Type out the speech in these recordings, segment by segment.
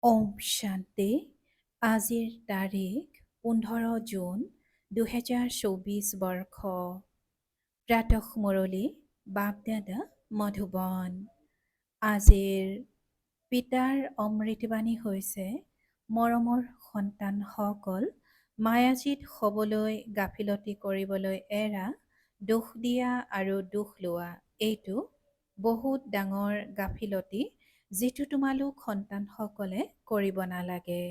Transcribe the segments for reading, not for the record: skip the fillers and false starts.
ওম শান্তি। আজিৰ তাৰিখ 15 জুন 2024 বৰ্ষ। প্ৰাতঃ মুৰলী বাপদাদা মধুবন। আজিৰ পিতাৰ অমৃতবাণী হৈছে, মৰমৰ সন্তানসকল, মায়াজীত হ'বলৈ গাফিলতি কৰিবলৈ এৰা, দোষ দিয়া আৰু দুখ লোৱা এইটো বহুত ডাঙৰ গাফিলতি, যিটো তোমালোক সন্তানসকলে কৰিব নালাগে।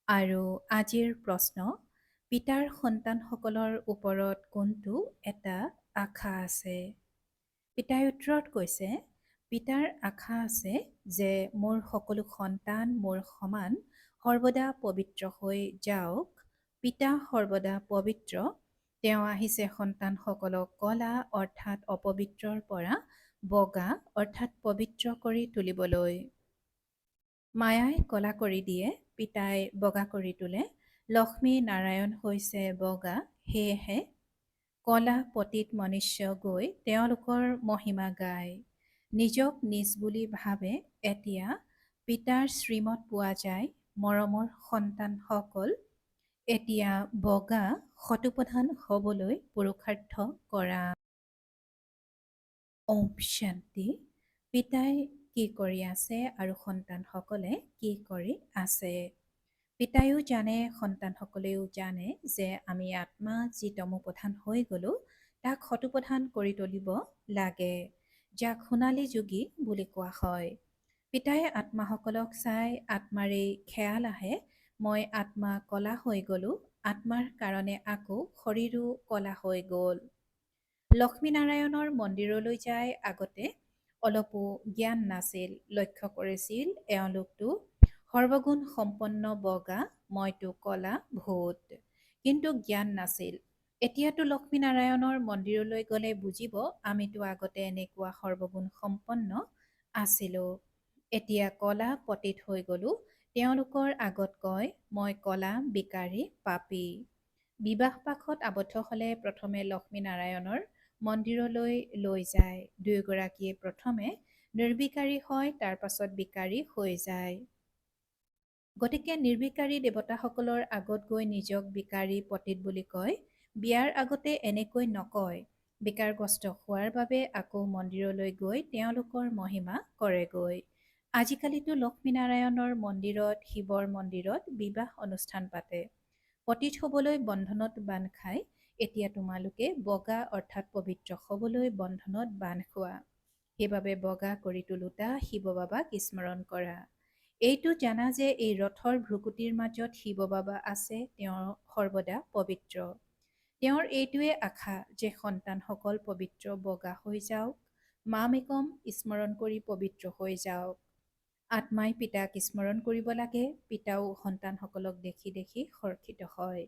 আৰু আজিৰ প্ৰশ্ন, পিতাৰ সন্তানসকলৰ ওপৰত কোনটো এটা আশা আছে? পিতাই উত্তৰত কৈছে, পিতাৰ আশা আছে যে মোৰ সকলো সন্তান মোৰ সমান সৰ্বদা পবিত্ৰ হৈ যাওক। পিতা সৰ্বদা পবিত্ৰ। তেওঁ আহিছে সন্তানসকলক কলা অৰ্থাৎ অপবিত্ৰৰ পৰা বগা অৰ্থাৎ পবিত্ৰ কৰি তুলিবলৈ। মায়াই কলা কৰি দিয়ে, পিতাই বগা কৰি তোলে। লক্ষ্মী নাৰায়ণ হৈছে বগা, সেয়েহে কলা পতিত মনুষ্য গৈ তেওঁলোকৰ মহিমা গায়। নিজক নিজ বুলি ভাবে। এতিয়া পিতাৰ শ্ৰীমত পোৱা যায়, মৰমৰ সন্তানসকল, এতিয়া বগা শতপ্ৰধান হ'বলৈ পুৰুষাৰ্থ কৰা। ওম শান্তি। পিতাই কি কৰি আছে আৰু সন্তানসকলে কি কৰি আছে? পিতায়ো জানে, সন্তানসকলেও জানে যে আমি আত্মা যি তমোপ্ৰধান হৈ গলো, তাক শতপ্ৰধান কৰি তুলিব লাগে, যাক সোণালী যোগী বুলি কোৱা হয়। পিতাই আত্মাসকলক চাই আত্মাৰ এই খেয়াল আহে, মই আত্মা কলা হৈ গলো, আত্মাৰ কাৰণে আকৌ শৰীৰো কলা হৈ গল। লক্ষ্মীনাৰায়ণৰ মন্দিৰলৈ যায় আগতে অলপো জ্ঞান নাছিল, লক্ষ্য কৰিছিল এওঁলোকতো সৰ্বগুণ সম্পন্ন বগা, মইতো কলা ভূত, কিন্তু জ্ঞান নাছিল। এতিয়াতো লক্ষ্মীনাৰায়ণৰ মন্দিৰলৈ গলে বুজিব, আমিতো আগতে এনেকুৱা সৰ্বগুণ সম্পন্ন আছিলো, এতিয়া কলা পতিত হৈ গলো। তেওঁলোকৰ আগত কয়, মই কলা বিকাৰী পাপী। বিবাহ পাশত আবদ্ধ হলে প্ৰথমে লক্ষ্মীনাৰায়ণৰ মন্দিৰলৈ লৈ যায়। দুয়োগৰাকীয়ে প্ৰথমে নিৰ্বিকাৰী হয়, তাৰ পাছত বিকাৰী হৈ যায়। গতিকে নিৰ্বিকাৰী দেৱতাসকলৰ আগত গৈ নিজক বিকাৰী পতিত বুলি কয়। বিয়াৰ আগতে এনেকৈ নকয়। বিকাৰগ্ৰস্ত হোৱাৰ বাবে আকৌ মন্দিৰলৈ গৈ তেওঁলোকৰ মহিমা কৰেগৈ। আজিকালিতো লক্ষ্মীনাৰায়ণৰ মন্দিৰত, শিৱৰ মন্দিৰত বিবাহ অনুষ্ঠান পাতে। পতিত হবলৈ বন্ধনত বান্ধ খায়। এতিয়া তোমালোকে বগা অৰ্থাৎ পবিত্ৰ হবলৈ বন্ধনত বান্ধ খোৱা। সেইবাবে বগা কৰি তোলোতা শিৱ বাবাক স্মৰণ কৰা। এইটো জানা যে এই ৰথৰ ভ্ৰুকুটিৰ মাজত শিৱ বাবা আছে, তেওঁ সৰ্বদা পবিত্ৰ। তেওঁৰ এইটোৱে আশা যে সন্তানসকল পবিত্ৰ বগা হৈ যাওক, মামেকম স্মৰণ কৰি পবিত্ৰ হৈ যাওক। আত্মাই পিতাক স্মৰণ কৰিব লাগে, পিতাও সন্তানসকলক দেখি দেখি সৰ্ষিত হয়।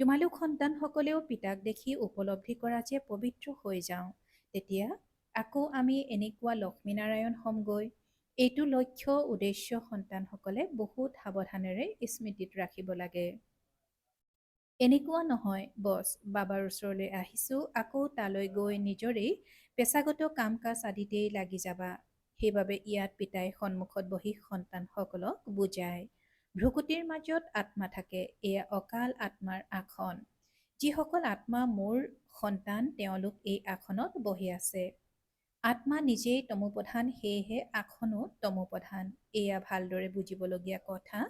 তোমালোক সন্তানসকলেও পিতাক দেখি উপলব্ধি কৰা যে পবিত্ৰ হৈ যাওঁ, তেতিয়া আকৌ আমি এনেকুৱা লক্ষ্মীনাৰায়ণ হ'মগৈ। এইটো লক্ষ্য উদ্দেশ্য সন্তানসকলে বহুত সাৱধানেৰে স্মৃতিত ৰাখিব লাগে। এনেকুৱা নহয় বছ বাবাৰ ওচৰলৈ আহিছো, আকৌ তালৈ গৈ নিজৰেই পেছাগত কাম কাজ আদিতেই লাগি যাবা। সেইবাবে ইয়াত পিতাই সন্মুখত বহি সন্তানসকলক বুজায়, ভ্ৰুকুটিৰ মাজত আত্মা থাকে, এয়া অকাল আত্মাৰ আসন। যিসকল আত্মা মোৰ সন্তান, তেওঁলোক এই আসনত বহি আছে। আত্মা নিজেই তমোপ্ৰধান, সেয়েহে আসনো তমোপ্ৰধান। এয়া ভালদৰে বুজিবলগীয়া কথা।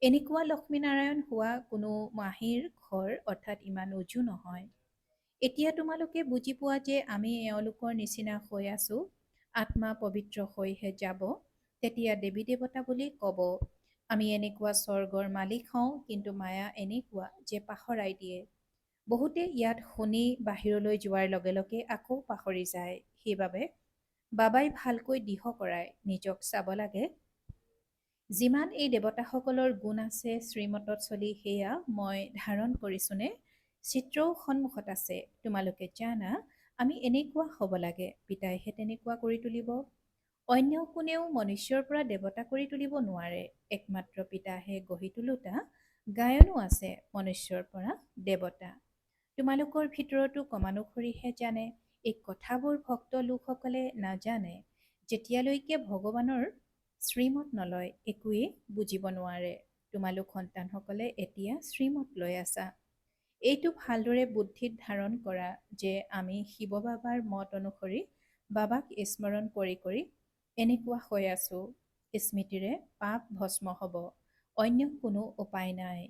এনেকুৱা লক্ষ্মীনাৰায়ণ হোৱা কোনো মাহীৰ ঘৰ অৰ্থাৎ ইমান উজু নহয়। এতিয়া তোমালোকে বুজি পোৱা যে আমি এওঁলোকৰ নিচিনা হৈ আছো। আত্মা পবিত্ৰ হৈহে যাব, তেতিয়া দেৱী দেৱতা বুলি কব। আমি এনেকুৱা স্বৰ্গৰ মালিক হওঁ, কিন্তু মায়া এনেকুৱা যে পাহৰাই দিয়ে। বহুতে ইয়াত শুনি বাহিৰলৈ যোৱাৰ লগে লগে আকৌ পাহৰি যায়। সেইবাবে বাবাই ভালকৈ দিহ কৰাই, নিজক চাব লাগে। যিমান এই দেৱতাসকলৰ গুণ আছে শ্ৰীমতত চলি সেয়া মই ধাৰণ কৰিছোনে? চিত্ৰও সন্মুখত আছে, তোমালোকে জানা আমি এনেকুৱা হ'ব লাগে, পিতাইহে তেনেকুৱা কৰি তুলিব। অন্য কোনেও মনুষ্যৰ পৰা দেৱতা কৰি তুলিব নোৱাৰে, একমাত্ৰ পিতাহে গঢ়ি তোলোতা গায়নো আছে মনুষ্যৰ পৰা দেৱতা। তোমালোকৰ ভিতৰতো ক্ৰমানুসৰিহে জানে। এই কথাবোৰ ভক্ত লোকসকলে নাজানে। যেতিয়ালৈকে ভগৱানৰ শ্ৰীমত নলয় একোৱেই বুজিব নোৱাৰে। তোমালোক সন্তানসকলে এতিয়া শ্ৰীমত লৈ আছা। এইটো ভালদৰে বুদ্ধিত ধাৰণ কৰা যে আমি শিৱ বাবাৰ মত অনুসৰি বাবাক স্মৰণ কৰি কৰি এনেকুৱা হৈ আছো। স্মৃতিৰে পাপ ভস্ম হ'ব, অন্য কোনো উপায় নাই।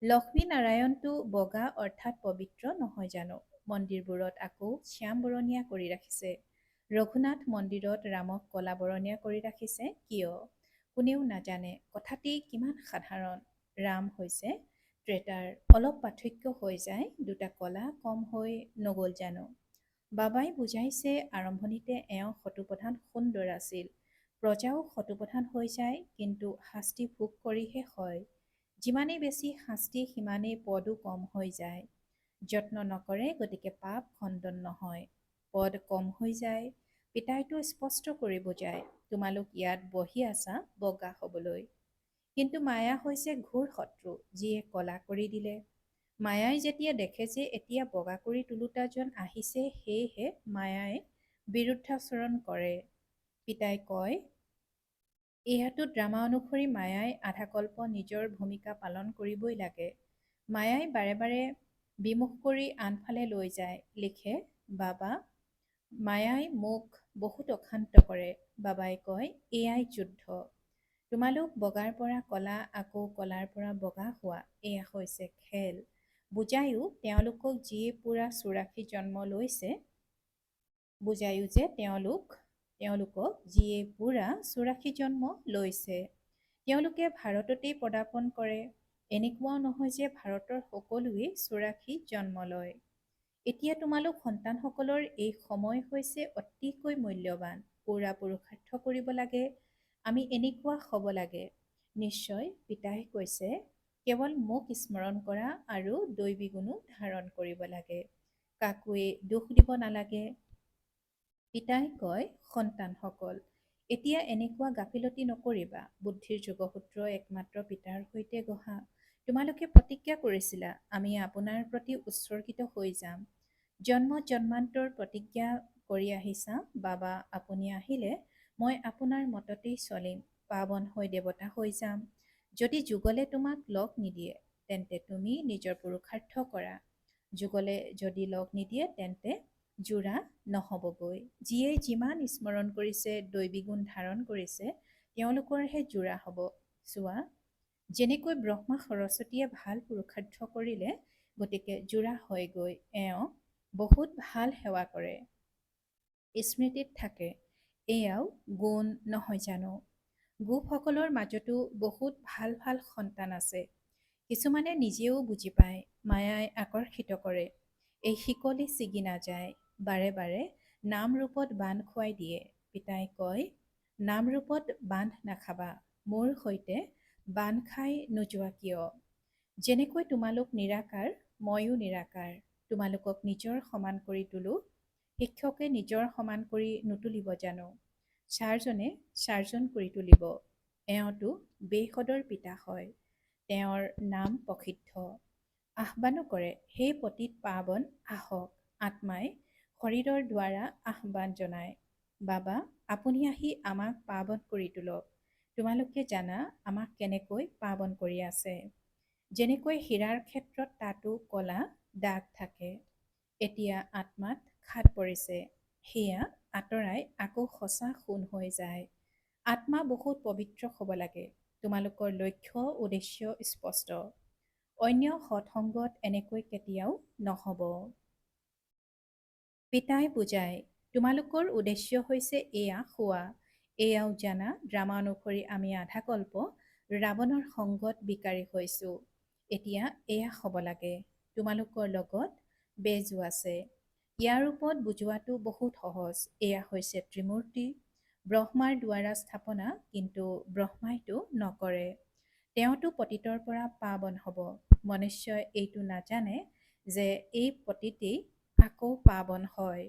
লক্ষ্মী নাৰায়ণটো বগা অৰ্থাৎ পবিত্ৰ নহয় জানো? মন্দিৰবোৰত আকৌ শ্যাম বৰণীয়া কৰি ৰাখিছে। ৰঘুনাথ মন্দিৰত ৰামক কলা বৰণীয়া কৰি ৰাখিছে কিয়? কোনেও নাজানে। কথাটি কিমান সাধাৰণ। ৰাম হৈছে ত্ৰেতাৰ। অলপ পাৰ্থক্য হৈ যায়, দুটা কলা কম হৈ নগ'ল জানো? বাবাই বুজাইছে আৰম্ভণিতে এওঁ শতোপ্ৰধান সুন্দৰ আছিল। প্ৰজাও শতোপ্ৰধান হৈ যায়, কিন্তু শাস্তি ভোগ কৰিহে হয়। যিমানেই বেছি শাস্তি সিমানেই পদো কম হৈ যায়। যত্ন নকৰে, গতিকে পাপ খণ্ডন নহয়, পদ কম হৈ যায়। পিতাইটো স্পষ্ট কৰি বুজায়, তোমালোক ইয়াত বহি আছা বগা হ'বলৈ। কিন্তু মায়া হৈছে ঘোৰ শত্ৰু, যিয়ে কলা কৰি দিলে। মায়াই যেতিয়া দেখে যে এতিয়া বগা কৰি তোলোতাজন আহিছে, সেয়েহে মায়াই বিৰুদ্ধাচৰণ কৰে। পিতাই কয়, এয়াতো ড্ৰামা অনুসৰি মায়াই আধাকল্প নিজৰ ভূমিকা পালন কৰিবই লাগে। মায়াই বাৰে বাৰে বিমুখ কৰি আনফালে লৈ যায়। লিখে বাবা, মায়াই মোক বহুত অশান্ত কৰে। বাবাই কয়, এয়াই যুদ্ধ। তোমালোক বগাৰ পৰা কলা, আকৌ কলাৰ পৰা বগা হোৱা, এয়া হৈছে খেল। বুজায়ো তেওঁলোকক যিয়ে পুৰা ৮৪ জন্ম লৈছে, বুজায়ো যে তেওঁলোকক যিয়ে পুৰা ৮৪ জন্ম লৈছে, তেওঁলোকে ভাৰততেই পদাৰ্পণ কৰে। এনেকুৱাও নহয় যে ভাৰতৰ সকলোৱেই ৮৪ জন্ম লয়। এতিয়া তোমালোক সন্তানসকলৰ এই সময় হৈছে অতিকৈ মূল্যৱান। পুৰা পুৰুষাৰ্থ কৰিব লাগে। আমি এনেকুৱা হ'ব লাগে। নিশ্চয় পিতাই কৈছে, কেৱল মোক স্মৰণ কৰা আৰু দৈবী গুণো ধাৰণ কৰিব লাগে। কাকোৱে দোষ দিব নালাগে। পিতাই কয়, সন্তানসকল, এতিয়া এনেকুৱা গাফিলতি নকৰিবা। বুদ্ধিৰ যোগসূত্ৰ একমাত্ৰ পিতাৰ সৈতে গঢ়া। তোমালোকে প্ৰতিজ্ঞা কৰিছিলা, আমি আপোনাৰ প্ৰতি উৎসৰ্গিত হৈ যাম। জন্ম জন্মান্তৰ প্ৰতিজ্ঞা কৰি আহিছা। বাবা, আপুনি আহিলে মই আপোনাৰ মততেই চলিম। পাৱন হৈ দেৱতা হৈ যাম। যদি যুগলে তোমাক লগ নিদিয়ে, তেন্তে তুমি নিজৰ পুৰুষাৰ্থ কৰা। যুগলে যদি লগ নিদিয়ে, তেন্তে যোৰা নহ'বগৈ। যিয়ে যিমান স্মৰণ কৰিছে, দৈবী গুণ ধাৰণ কৰিছে, তেওঁলোকৰহে যোৰা হ'ব। চোৱা, যেনেকৈ ব্ৰহ্মা সৰস্বতীয়ে ভাল পুৰুষাৰ্থ কৰিলে, গতিকে যোৰা হয়গৈ। এওঁ বহুত ভাল সেৱা কৰে, স্মৃতিত থাকে। এয়াও গুণ নহয় জানো? গোপসকলৰ মাজতো বহুত ভাল ভাল সন্তান আছে। কিছুমানে নিজেও বুজি পায়, মায়াই আকৰ্ষিত কৰে। এই শিকলি ছিগি নাযায়। বাৰে বাৰে নাম ৰূপত বান্ধ খুৱাই দিয়ে। পিতাই কয়, নাম ৰূপত বান্ধ নাখাবা। মোৰ সৈতে বান্ধ খাই নোযোৱা কিয়? যেনেকৈ তোমালোক নিৰাকাৰ, ময়ো নিৰাকাৰ। তোমালোকক নিজৰ সমান কৰি তোলো। শিক্ষকে নিজৰ সমান কৰি নুতুলিব জানো? ছাৰজনে ছাৰজন কৰি তুলিব। এওঁতো বেশদৰ পিতা হয়। তেওঁৰ নাম প্ৰসিদ্ধ। আহ্বানো কৰে, হে পতিত পাৱন আহক। আত্মাই শৰীৰৰ দ্বাৰা আহ্বান জনায়, বাবা, আপুনি আহি আমাক পাৱন কৰি তোলক। তোমালোকে জানা আমাক কেনেকৈ পাৱন কৰি আছে। যেনেকৈ হীৰাৰ ক্ষেত্ৰত তাতো কলা দাগ থাকে। এতিয়া আত্মাত খাট পৰিছে, সেয়া আঁতৰাই আকৌ সঁচা সোণ হৈ যায়। আত্মা বহুত পবিত্ৰ হ'ব লাগে। তোমালোকৰ লক্ষ্য উদ্দেশ্য স্পষ্ট। অন্য সৎসংগত এনেকৈ কেতিয়াও নহ'ব। পিতাই বুজায়, তোমালোকৰ উদ্দেশ্য হৈছে এয়া খোৱা। এয়াও জানা, ড্ৰামা অনুসৰি আমি আধাকল্প ৰাৱণৰ সংগত বিকাৰী হৈছো। এতিয়া এয়া হ'ব লাগে। তোমালোকৰ লগত বেজো আছে। ইয়াৰ ওপৰত বুজোৱাটো বহুত সহজ। এয়া হৈছে ত্ৰিমূৰ্তি, ব্ৰহ্মাৰ দ্বাৰা স্থাপনা, কিন্তু ব্ৰহ্মাইতো নকৰে। তেওঁতো পতিতৰ পৰা পাৱন হ'ব। মনুষ্যই এইটো নাজানে যে এই পতিতেই আকৌ পাৱন হয়।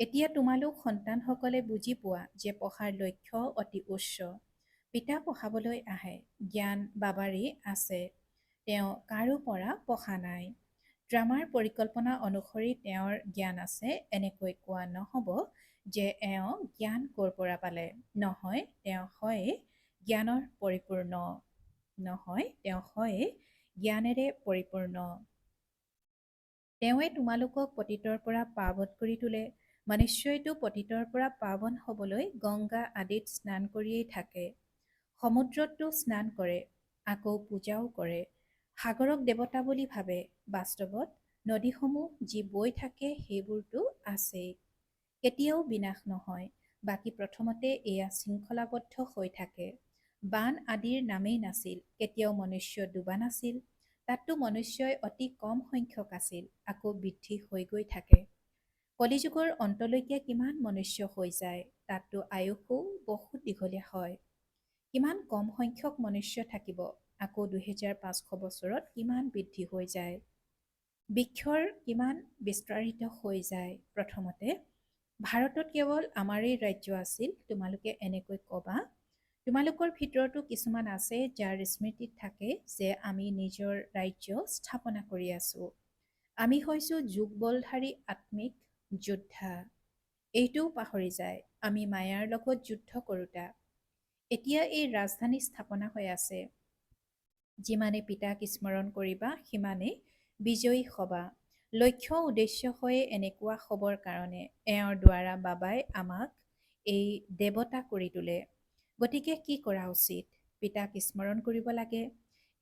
এতিয়া তোমালোক সন্তানসকলে বুজি পোৱা যে পঢ়াৰ লক্ষ্য অতি উচ্চ। পিতা পঢ়াবলৈ আহে, জ্ঞান বাবাৰেই আছে। তেওঁ কাৰো পৰা পঢ়া নাই। ড্ৰামাৰ পৰিকল্পনা অনুসৰি তেওঁৰ জ্ঞান আছে, এনেকৈ কোৱা নহ'ব যে এওঁ জ্ঞান ক'ৰ পৰা পালে। নহয়, তেওঁ হয়ে জ্ঞানৰ পৰিপূৰ্ণ। নহয়, তেওঁ হয়ে জ্ঞানেৰে পৰিপূৰ্ণ। তেওঁৱে তোমালোকক পতিতৰ পৰা পাৱন কৰি তোলে। মনুষ্যইতো পতিতৰ পৰা পাৱন হ'বলৈ গংগা আদিত স্নান কৰিয়েই থাকে। সমুদ্ৰতো স্নান কৰে, আকৌ পূজাও কৰে। সাগৰক দেৱতা বুলি ভাবে। বাস্তৱত নদীসমূহ যি বৈ থাকে সেইবোৰতো আছেই, কেতিয়াও বিনাশ নহয়। বাকী প্ৰথমতে এয়া শৃংখলাবদ্ধ হৈ থাকে। বান আদিৰ নামেই নাছিল, কেতিয়াও মনুষ্য ডুবা নাছিল। তাততো মনুষ্যই অতি কম সংখ্যক আছিল, আকৌ বৃদ্ধি হৈ গৈ থাকে। কলিযুগৰ অন্তলৈকে কিমান মনুষ্য হৈ যায়, তাততো আয়ুসো বহুত দীঘলীয়া হয়। কিমান কম সংখ্যক মনুষ্য থাকিব, আকৌ 2500 বছৰত কিমান বৃদ্ধি হৈ যায়। বৃক্ষৰ কিমান বিস্তাৰিত হৈ যায়। প্ৰথমতে ভাৰতত কেৱল আমাৰেই ৰাজ্য আছিল, তোমালোকে এনেকৈ ক'বা। তোমালোকৰ ভিতৰতো কিছুমান আছে যাৰ স্মৃতিত থাকে যে আমি নিজৰ ৰাজ্য স্থাপনা কৰি আছো। আমি হৈছো যুগবলধাৰী আত্মিক যোদ্ধা। এইটোও পাহৰি যায় আমি মায়াৰ লগত যুদ্ধ কৰোঁতা। এতিয়া এই ৰাজধানী স্থাপনা হৈ আছে। যিমানে পিতাক স্মৰণ কৰিবা সিমানে বিজয়ী হবা। লক্ষ্য উদ্দেশ্য হয়ে এনেকুৱা হবৰ কাৰণে এওঁৰ দ্বাৰা বাবাই আমাক এই দেৱতা কৰি তোলে। গতিকে কি কৰা উচিত? পিতাক স্মৰণ কৰিব লাগে।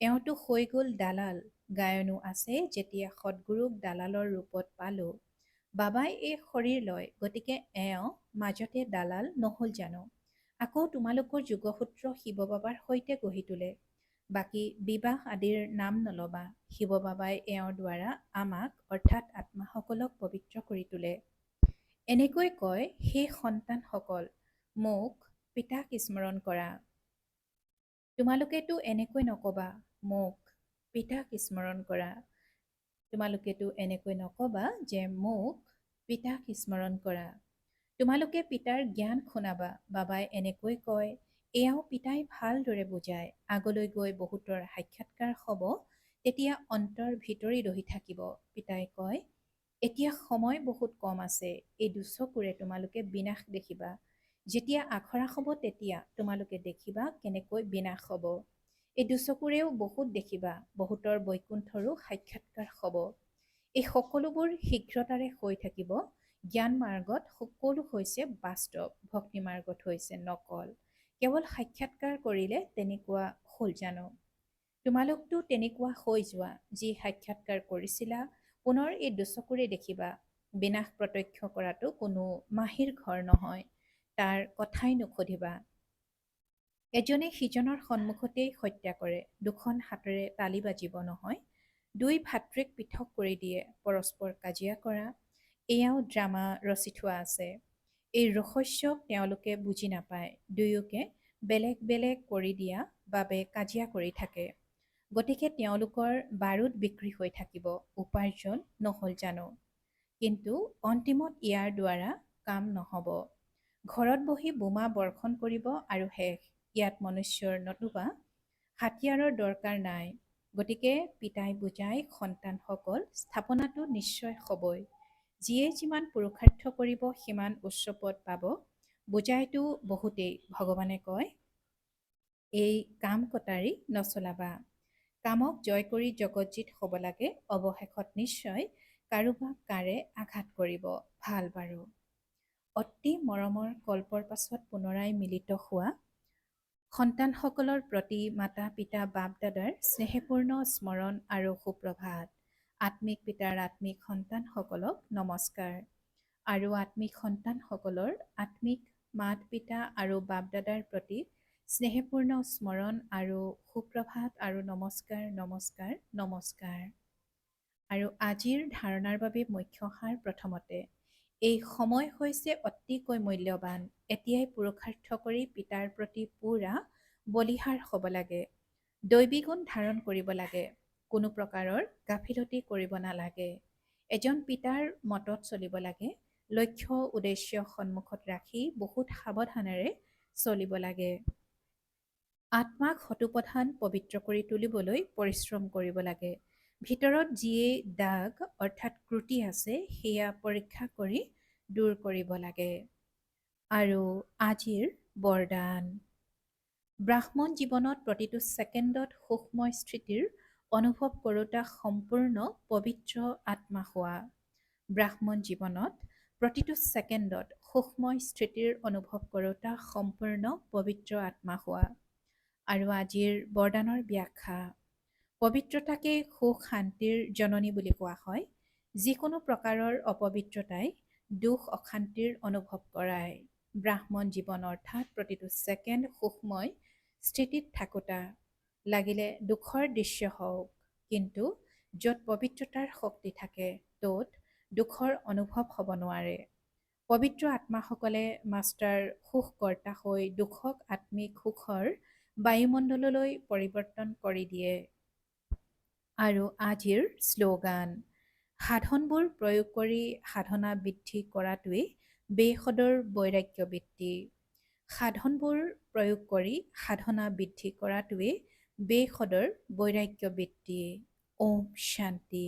এওঁতো হৈ গ'ল দালাল। গায়নো আছে, যেতিয়া সদগুৰুক দালালৰ ৰূপত পালো। বাবাই এই শৰীৰ লয়, গতিকে এওঁ মাজতে দালাল নহ'ল জানো? আকৌ তোমালোকৰ যোগসূত্ৰ শিৱ বাবাৰ সৈতে গঢ়ি তোলে। বাকী বিবাহ আদিৰ নাম নলবা। শিৱ বাবাই এওঁৰ দ্বাৰা আমাক অৰ্থাৎ আত্মাসকলক পবিত্ৰ কৰি তোলে। এনেকৈ কয়, হে সন্তানসকল, মোক পিতাক স্মৰণ কৰা। তোমালোকেতো এনেকৈ নকবা, মোক পিতাক স্মৰণ কৰা। তোমালোকেতো এনেকৈ নকবা যে মোক পিতাক স্মৰণ কৰা। তোমালোকে পিতাৰ জ্ঞান শুনাবা। বাবাই এনেকৈ কয়, এয়াও পিতাই ভালদৰে বুজায়। আগলৈ গৈ বহুতৰ সাক্ষাৎকাৰ হ'ব, তেতিয়া অন্তৰ ভিতৰি ৰহি থাকিব। পিতাই কয়, এতিয়া সময় বহুত কম আছে, এই দুচকুৰে তোমালোকে বিনাশ দেখিবা। যেতিয়া আখৰা হ'ব তেতিয়া তোমালোকে দেখিবা কেনেকৈ বিনাশ হ'ব। এই দুচকুৰেও বহুত দেখিবা, বহুতৰ বৈকুণ্ঠৰো সাক্ষাৎকাৰ হ'ব। এই সকলোবোৰ শীঘ্ৰতাৰে হৈ থাকিব। জ্ঞান মাৰ্গত সকলো হৈছে বাস্তৱ, ভক্তি মাৰ্গত হৈছে নকল। কেৱল সাক্ষাৎকাৰ কৰিলে তেনেকুৱা হ'ল জানো? তোমালোকতো তেনেকুৱা হৈ যোৱা। যি সাক্ষাৎকাৰ কৰিছিলা পুনৰ এই দুচকুৰে দেখিবা। বিনাশ প্ৰত্যক্ষ কৰাটো কোনো মাহিৰ ঘৰ নহয়, তাৰ কথাই নুসুধিবা। এজনে সিজনৰ সন্মুখতেই হত্যা কৰে, দুখন হাতেৰে তালি বাজিব নহয়। দুই ভাতৃক পৃথক কৰি দিয়ে, পৰস্পৰ কাজিয়া কৰা। এয়াও ড্ৰামা ৰচি থোৱা আছে। এই ৰহস্য তেওঁলোকে বুজি নাপায়। দুয়োকে বেলেগ বেলেগ কৰি দিয়া বাবে কাজিয়া কৰি থাকে। গতিকে তেওঁলোকৰ বাৰুদ বিক্ৰী হৈ থাকিব। উপাৰ্জন নহ'ল জানো? কিন্তু অন্তিমত ইয়াৰ দ্বাৰা কাম নহ'ব। ঘৰত বহি বোমা বৰ্ষণ কৰিব আৰু শেষ। ইয়াত মনুষ্যৰ নতুবা হাতিয়াৰৰ দৰকাৰ নাই। গতিকে পিতাই বুজাই, সন্তানসকল, স্থাপনাটো নিশ্চয় হ'বই। যিয়ে যিমান পুৰুষাৰ্থ কৰিব সিমান উচ্চ পদ পাব। বুজাইতো বহুতেই। ভগৱানে কয়, এই কাম কটাৰী নচলাবা। কামক জয় কৰি জগতজিত হ'ব লাগে। অৱশেষত নিশ্চয় কাৰোবাক কাৰে আঘাত কৰিব। ভাল বাৰু। অতি মৰমৰ কল্পৰ পাছত পুনৰাই মিলিত হোৱা সন্তানসকলৰ প্ৰতি মাতা পিতা বাপ দাদাৰ স্নেহপূৰ্ণ স্মৰণ আৰু সুপ্ৰভাত। আত্মিক পিতাৰ আত্মিক সন্তানসকলক নমস্কাৰ। আৰু আত্মিক সন্তানসকলৰ আত্মিক মাত পিতা আৰু বাপ দাদাৰ প্ৰতি স্নেহপূৰ্ণ স্মৰণ আৰু সুপ্ৰভাত আৰু নমস্কাৰ নমস্কাৰ নমস্কাৰ। আৰু আজিৰ ধাৰণাৰ বাবে মুখ্য সাৰ প্ৰথমতে, এই সময় হৈছে অতিকৈ মূল্যৱান। এতিয়াই পুৰুষাৰ্থ কৰি পিতাৰ প্ৰতি পূৰা বলিহাৰ হ'ব লাগে। দৈবী গুণ ধাৰণ কৰিব লাগে। কোনো প্ৰকাৰৰ গাফিলতি কৰিব নালাগে। এজন পিতাৰ মতত চলিব লাগে। লক্ষ্য উদ্দেশ্য সন্মুখত ৰাখি বহুত সাৱধানেৰে চলিব লাগে। আত্মাক শতোপধান পবিত্ৰ কৰি তুলিবলৈ পৰিশ্ৰম কৰিব লাগে। ভিতৰত যিয়েই দাগ অৰ্থাৎ ক্ৰুটি আছে সেয়া পৰীক্ষা কৰি দূৰ কৰিব লাগে। আৰু আজিৰ বৰদান। ব্ৰাহ্মণ জীৱনত প্ৰতিটো ছেকেণ্ডত সুখময় স্থিতিৰ অনুভৱ কৰোঁতা সম্পূৰ্ণ পবিত্ৰ আত্মা হোৱা। ব্ৰাহ্মণ জীৱনত প্ৰতিটো ছেকেণ্ডত সুখময় স্থিতিৰ অনুভৱ কৰোঁতা সম্পূৰ্ণ পবিত্ৰ আত্মা হোৱা। আৰু আজিৰ বৰদানৰ ব্যাখ্যা। পবিত্ৰতাকেই সুখ শান্তিৰ জননী বুলি কোৱা হয়। যিকোনো প্ৰকাৰৰ অপবিত্ৰতাই দুখ অশান্তিৰ অনুভৱ কৰায়। ব্ৰাহ্মণ জীৱন অৰ্থাৎ প্ৰতিটো ছেকেণ্ড সুখময় স্থিতিত থাকোঁতা, লাগিলে দুখৰ দৃশ্য হওক, কিন্তু য'ত পবিত্ৰতাৰ শক্তি থাকে ত'ত দুখৰ অনুভৱ হ'ব নোৱাৰে। পবিত্ৰ আত্মাসকলে মাষ্টাৰ সুখকৰ্তা হৈ দুখক আত্মিক সুখৰ বায়ুমণ্ডললৈ পৰিৱৰ্তন কৰি দিয়ে। আৰু আজিৰ শ্লোগান। সাধনবোৰ প্ৰয়োগ কৰি সাধনা বৃদ্ধি কৰাটোৱেই বেসদৰ বৈৰাগ্য বৃত্তি। সাধনবোৰ প্ৰয়োগ কৰি সাধনা বৃদ্ধি কৰাটোৱেই বেসদৰ বৈৰাগ্য বৃত্তি। ওম শান্তি।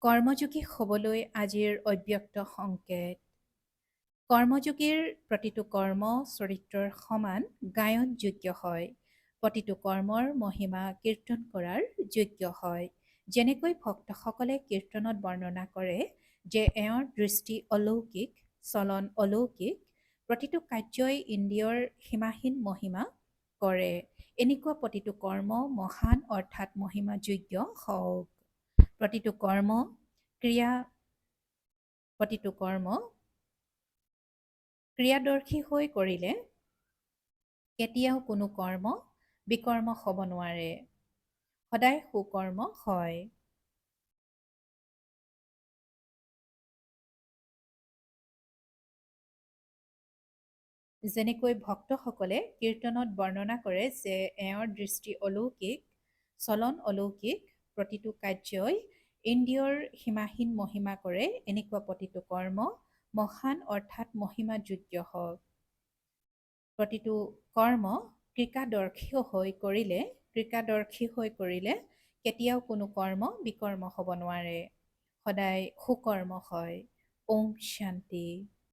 কৰ্মযোগী হ'বলৈ আজিৰ অব্যক্ত সংকেত। কৰ্মযোগীৰ প্ৰতিটো কৰ্ম চৰিত্ৰৰ সমান গায়নযোগ্য হয়। প্ৰতিটো কৰ্মৰ মহিমা কীৰ্তন কৰাৰ যোগ্য হয়। যেনেকৈ ভক্তসকলে কীৰ্তনত বৰ্ণনা কৰে যে এওঁৰ দৃষ্টি অলৌকিক, চলন অলৌকিক, প্ৰতিটো কাৰ্যই ইন্দ্ৰিয়ৰ সীমাহীন মহিমা কৰে। এনেকুৱা প্ৰতিটো কৰ্ম মহান অৰ্থাৎ মহিমাযোগ্য হওক। প্ৰতিটো কৰ্ম ক্ৰিয়াদৰ্শী হৈ কৰিলে কেতিয়াও কোনো কৰ্ম বিকৰ্ম হ'ব নোৱাৰে। সদায় সুকৰ্ম হয়। যেনেকৈ ভক্তসকলে কীৰ্তনত বৰ্ণনা কৰে যে এওঁৰ দৃষ্টি অলৌকিক, চলন অলৌকিক, প্ৰতিটো কাৰ্যই ইন্দ্ৰিয়ৰ সীমাহীন মহিমা কৰে। এনেকুৱা প্ৰতিটো কৰ্ম মহান অৰ্থাৎ মহিমাযোগ্য হওক। প্ৰতিটো কৰ্ম ক্ৰিয়াদৰ্শী হৈ কৰিলে কেতিয়াও কোনো কৰ্ম বিকৰ্ম হ'ব নোৱাৰে। সদায় সুকৰ্ম হয়। ওম শান্তি।